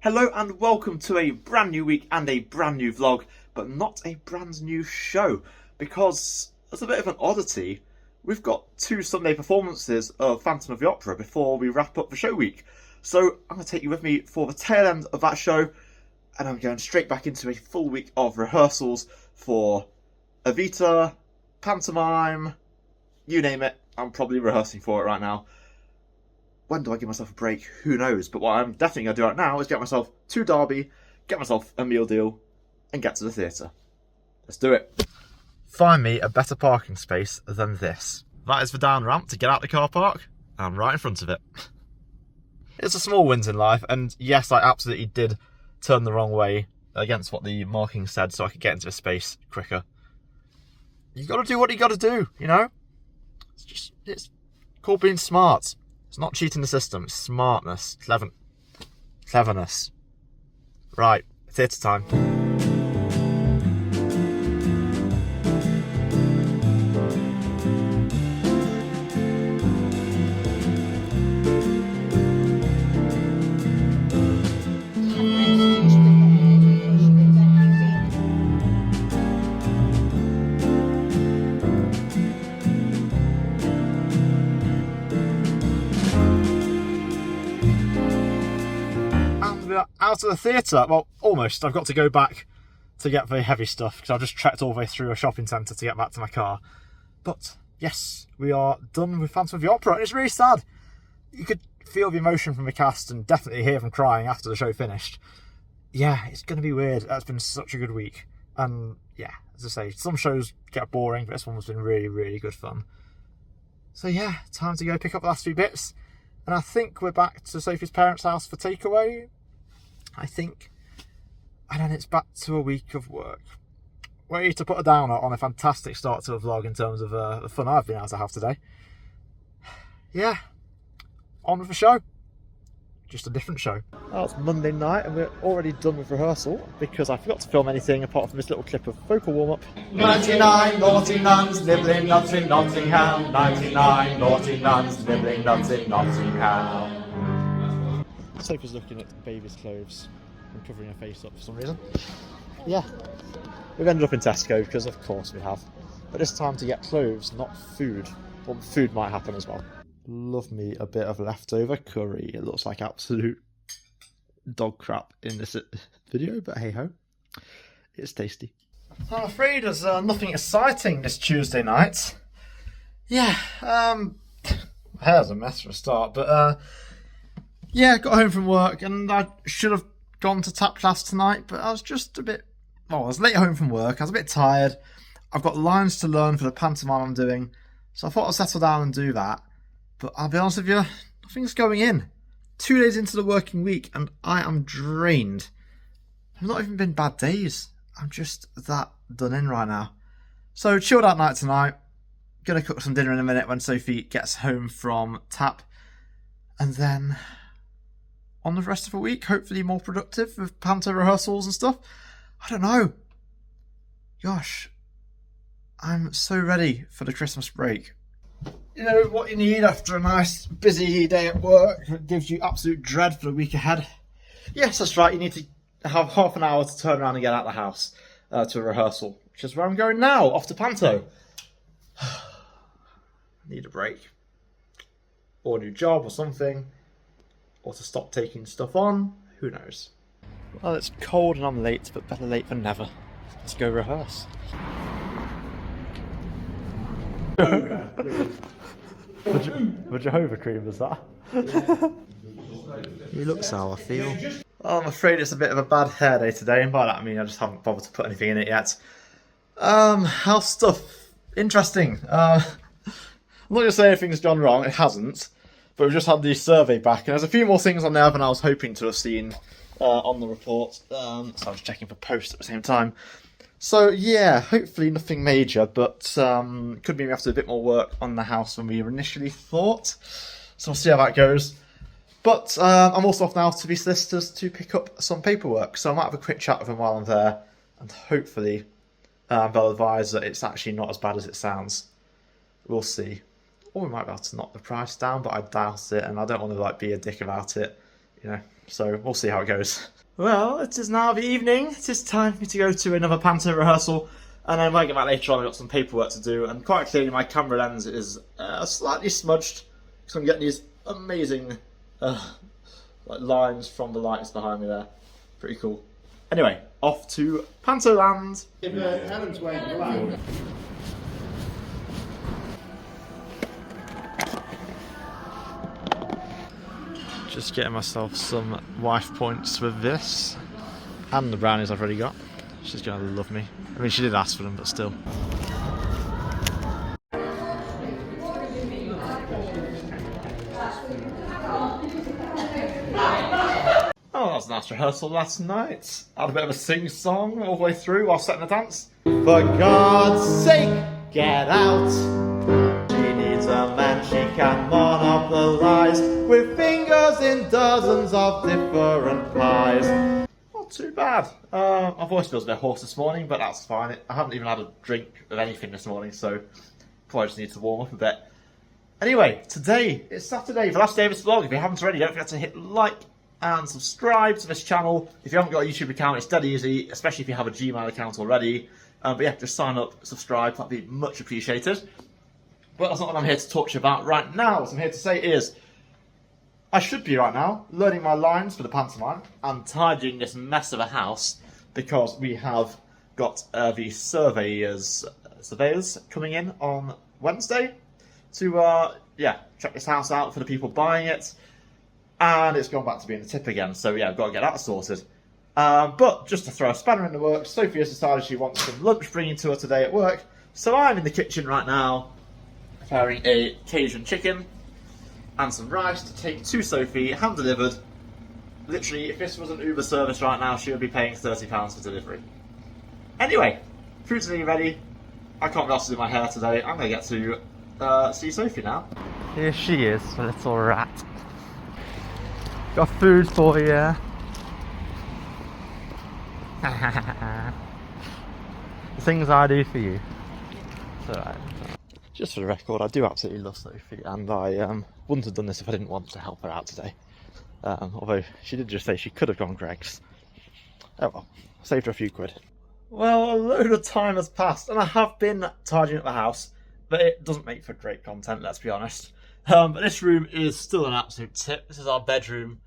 Hello and welcome to a brand new week and a brand new vlog, but not a brand new show, because as a bit of an oddity, we've got 2 Sunday performances of Phantom of the Opera before we wrap up the show week. So I'm going to take you with me for the tail end of that show, and I'm going straight back into a full week of rehearsals for Evita, pantomime, you name it. I'm probably rehearsing for it right now. When do I give myself a break? Who knows? But what I'm definitely going to do right now is get myself to Derby, get myself a meal deal, and get to the theatre. Let's do it. Find me a better parking space than this. That is the down ramp to get out the car park, and I'm right in front of it. It's a small wins in life, and yes, I absolutely did turn the wrong way against what the marking said so I could get into the space quicker. You got to do what you got to do, you know? It's called being smart. It's not cheating the system, it's smartness, cleverness. Right, theatre time. Out of the theatre, well, almost. I've got to go back to get the heavy stuff because I've just trekked all the way through a shopping centre to get back to my car. But yes, we are done with Phantom of the Opera, and it's really sad. You could feel the emotion from the cast and definitely hear them crying after the show finished. Yeah, it's going to be weird. That's been such a good week, and yeah, as I say, some shows get boring, but this one has been really, really good fun. So yeah, time to go pick up the last few bits, and I think we're back to Sophie's parents' house for takeaway. I think, and then it's back to a week of work. Way to put a downer on a fantastic start to a vlog in terms of the fun I've been able to have today. Yeah, on with the show. Just a different show. Oh, it's Monday night and we're already done with rehearsal because I forgot to film anything apart from this little clip of vocal warm-up. 99 naughty nuns nibbling nuts in Nottingham. 99 naughty nuns nibbling nuts in Nottingham. Sophie's looking at baby's clothes and covering her face up for some reason. Yeah, we've ended up in Tesco because of course we have. But it's time to get clothes, not food. Well, food might happen as well. Love me a bit of leftover curry. It looks like absolute dog crap in this video, but hey ho, it's tasty. I'm afraid there's nothing exciting this Tuesday night. Yeah, my hair's a mess for a start, but yeah, got home from work and I should have gone to tap class tonight, but I was just a bit, well, I was late home from work, I was a bit tired. I've got lines to learn for the pantomime I'm doing, so I thought I'd settle down and do that. But I'll be honest with you, nothing's going in. 2 days into the working week and I am drained. I've not even been bad days. I'm just that done in right now. So chilled out night tonight. Gonna cook some dinner in a minute when Sophie gets home from tap. And then on the rest of the week, hopefully more productive with panto rehearsals and stuff. I don't know. Gosh, I'm so ready for the Christmas break. You know what you need after a nice busy day at work that gives you absolute dread for the week ahead? Yes, that's right, you need to have half an hour to turn around and get out of the house to a rehearsal, which is where I'm going now, off to panto. Need a break. Or a new job or something. Or to stop taking stuff on, who knows. Well, it's cold and I'm late, but better late than never. Let's go rehearse. The Jehovah cream was that? You look sour, feel. Oh, I'm afraid it's a bit of a bad hair day today, and by that I mean I just haven't bothered to put anything in it yet. House stuff. Interesting. I'm not going to say anything's gone wrong, it hasn't. But we've just had the survey back, and there's a few more things on there than I was hoping to have seen on the report. So I was checking for posts at the same time. So yeah, hopefully nothing major, but could mean we have to do a bit more work on the house than we initially thought. So we'll see how that goes. But I'm also off now to the solicitors to pick up some paperwork, so I might have a quick chat with them while I'm there, and hopefully they'll advise that it's actually not as bad as it sounds. We'll see. Or we might be able to knock the price down, but I doubt it, and I don't want to be a dick about it, you know. So we'll see how it goes. Well, it is now the evening. It is time for me to go to another panto rehearsal. And then when I get back later on, I've got some paperwork to do. And quite clearly, my camera lens is slightly smudged because I'm getting these amazing like lines from the lights behind me there. Pretty cool. Anyway, off to Panto Land. If Adam's wearing black. Just getting myself some wife points with this. And the brownies I've already got. She's gonna love me. I mean, she did ask for them, but still. Oh, that was a nice rehearsal last night. Had a bit of a sing-song all the way through while setting a dance. For God's sake, get out! She needs a man she can monopolize with fingers in dozens of different pies. Not too bad. My voice feels a bit hoarse this morning, but that's fine. I haven't even had a drink of anything this morning, so probably just need to warm up a bit. Anyway, today is Saturday, the last day of this vlog. If you haven't already, don't forget to hit like and subscribe to this channel. If you haven't got a YouTube account, it's dead easy, especially if you have a Gmail account already. But yeah, just sign up, subscribe, that'd be much appreciated. But that's not what I'm here to talk to you about right now. What I'm here to say is, I should be right now learning my lines for the pantomime and tidying this mess of a house because we have got the surveyors coming in on Wednesday to check this house out for the people buying it. And it's gone back to being the tip again, so yeah, I've got to get that sorted. But just to throw a spanner in the works, Sophie has decided she wants some lunch bringing to her today at work. So I'm in the kitchen right now, preparing a Cajun chicken and some rice to take to Sophie, hand delivered. Literally, if this was an Uber service right now, she would be paying £30 for delivery. Anyway, food's nearly ready. I can't be asked to do my hair today. I'm going to get to see Sophie now. Here she is, a little rat. Got food for you. The things I do for you. It's alright. Just for the record, I do absolutely love Sophie, and I wouldn't have done this if I didn't want to help her out today. Although she did just say she could have gone Greg's. Oh well, saved her a few quid. Well, a load of time has passed, and I have been tidying up the house, but it doesn't make for great content, let's be honest. But this room is still an absolute tip. This is our bedroom.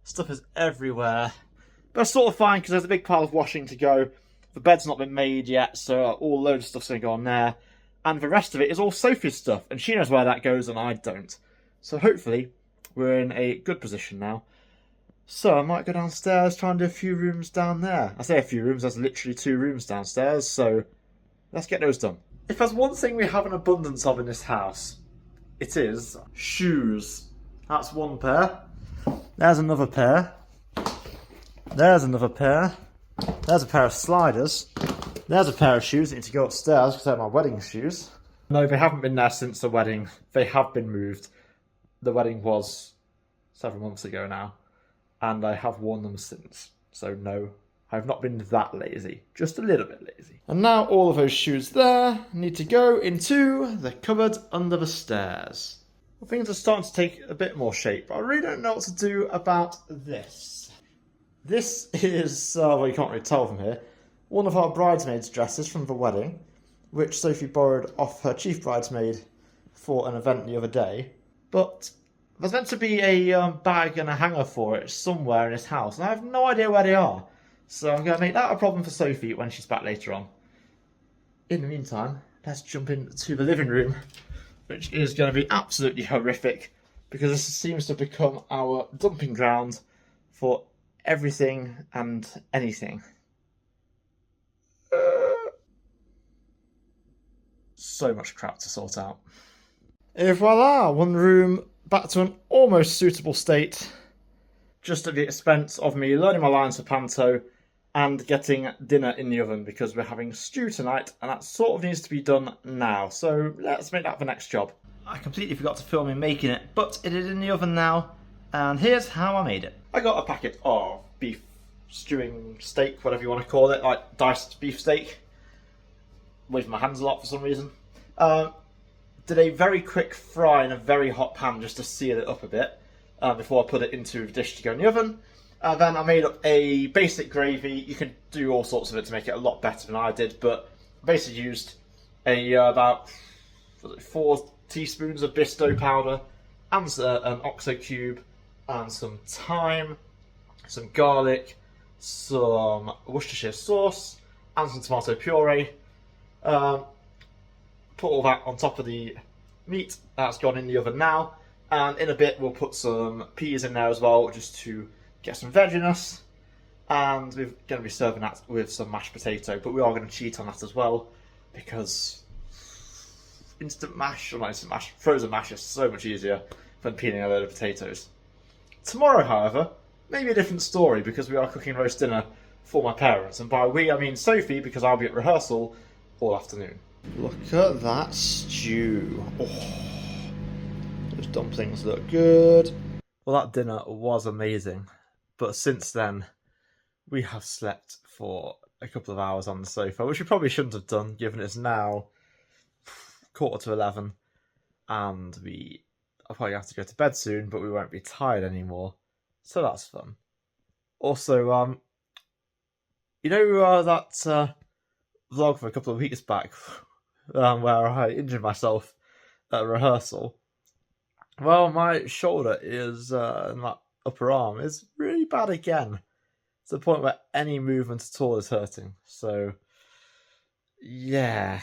Stuff is everywhere. But it's sort of fine because there's a big pile of washing to go. The bed's not been made yet, so all loads of stuff's going to go on there. And the rest of it is all Sophie's stuff, and she knows where that goes and I don't. So hopefully we're in a good position now. So I might go downstairs, try and do a few rooms down there. I say a few rooms, there's literally 2 rooms downstairs, so let's get those done. If there's one thing we have an abundance of in this house, it is shoes. That's one pair. There's another pair. There's another pair. There's a pair of sliders. There's a pair of shoes that need to go upstairs because they're my wedding shoes. No, they haven't been there since the wedding. They have been moved. The wedding was several months ago now, and I have worn them since. So no, I've not been that lazy. Just a little bit lazy. And now all of those shoes there need to go into the cupboard under the stairs. Well, things are starting to take a bit more shape, but I really don't know what to do about this. This is, well, you can't really tell from here, one of our bridesmaids' dresses from the wedding, which Sophie borrowed off her chief bridesmaid for an event the other day. But there's meant to be a bag and a hanger for it somewhere in this house, and I have no idea where they are. So I'm going to make that a problem for Sophie when she's back later on. In the meantime, let's jump into the living room, which is going to be absolutely horrific, because this seems to become our dumping ground for everything and anything. So much crap to sort out. Et voila, one room back to an almost suitable state, just at the expense of me learning my lines for panto and getting dinner in the oven, because we're having stew tonight and that sort of needs to be done now. So let's make that the next job. I completely forgot to film me making it, but it is in the oven now, and here's how I made it. I got a packet of beef stewing steak, whatever you want to call it, like diced beef steak. Waving my hands a lot for some reason. Did a very quick fry in a very hot pan just to seal it up a bit before I put it into the dish to go in the oven. And then I made up a basic gravy. You can do all sorts of it to make it a lot better than I did, but basically used about 4 teaspoons of Bisto powder and an OXO cube and some thyme, some garlic, some Worcestershire sauce and some tomato puree. Put all that on top of the meat that's gone in the oven now, and in a bit we'll put some peas in there as well, just to get some vegginess. And we're going to be serving that with some mashed potato, but we are going to cheat on that as well, because instant mash, or not instant mash, frozen mash is so much easier than peeling a load of potatoes. Tomorrow, however, maybe a different story, because we are cooking roast dinner for my parents, and by we I mean Sophie, because I'll be at rehearsal all afternoon. Look at that stew. Oh, those dumplings look good. Well, that dinner was amazing, but since then we have slept for a couple of hours on the sofa, which we probably shouldn't have done, given it's now 11:15, and I'll probably have to go to bed soon, but we won't be tired anymore, so that's fun. Also, you know that vlog from a couple of weeks back where I injured myself at rehearsal? Well, my shoulder is, and that upper arm is really bad again, to the point where any movement at all is hurting. So, yeah,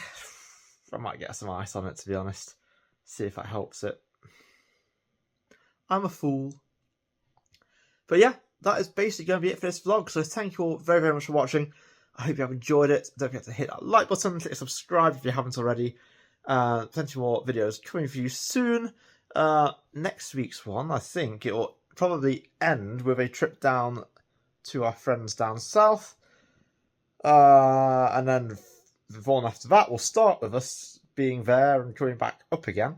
I might get some ice on it, to be honest. See if that helps it. I'm a fool. But yeah, that is basically going to be it for this vlog. So thank you all very, very much for watching. I hope you have enjoyed it. Don't forget to hit that like button, click subscribe if you haven't already. Plenty more videos coming for you soon. Next week's one, I think it will probably end with a trip down to our friends down south. And then the one after that will start with us being there and coming back up again.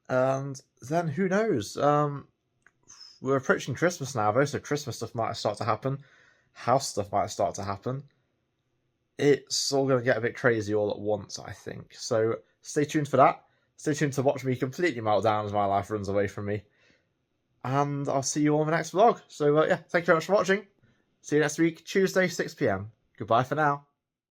And then who knows? We're approaching Christmas now, though, so Christmas stuff might start to happen. House stuff might start to happen. It's all going to get a bit crazy all at once, I think. So stay tuned for that. Stay tuned to watch me completely melt down as my life runs away from me. And I'll see you all in the next vlog. So yeah, thank you very much for watching. See you next week, Tuesday, 6 PM. Goodbye for now.